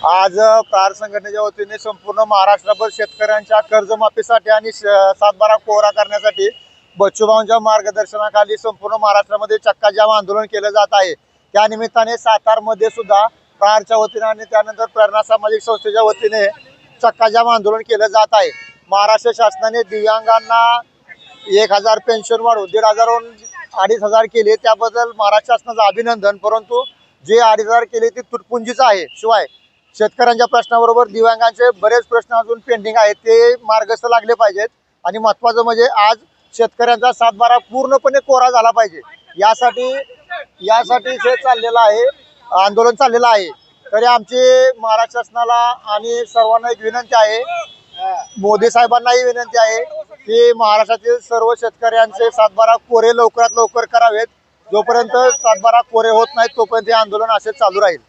आज प्रहार संघटनेच्या वतीने संपूर्ण महाराष्ट्रभर शेतकऱ्यांच्या कर्जमाफीसाठी आणि सातबारा कोरा करण्यासाठी बच्चूभाऊंच्या मार्गदर्शनाखाली संपूर्ण महाराष्ट्रामध्ये चक्काजाम आंदोलन केलं जात आहे। त्या निमित्ताने सातारमध्ये सुद्धा प्रहारच्या वतीने आणि त्यानंतर प्रेरणा सामाजिक संस्थेच्या वतीने चक्काजाम आंदोलन केलं जात आहे। महाराष्ट्र शासनाने दिव्यांगांना 1000 पेन्शन वाढवून 1500 2500 केले, त्याबद्दल महाराष्ट्र शासनाचं अभिनंदन। परंतु जे 2500 केले ते तुटपुंजीच आहे। शिवाय शेतकऱ्यांच्या प्रश्नाबरोबर दिव्यांगांचे बरेच प्रश्न अजून पेंडिंग आहेत, ते मार्गस्थ लागले पाहिजेत। आणि महत्त्वाचं म्हणजे आज शेतकऱ्यांचा सातबारा पूर्णपणे कोरा झाला पाहिजे, यासाठी हे चाललेलं आहे, आंदोलन चाललेलं आहे। तरी आमची महाराष्ट्र शासनाला आणि सर्वांना एक विनंती आहे, मोदी साहेबांनाही विनंती आहे की महाराष्ट्रातील सर्व शेतकऱ्यांचे सातबारा कोरे लवकरात लवकर करावेत। जोपर्यंत सातबारा कोरे होत नाहीत तोपर्यंत हे आंदोलन असे चालू राहील।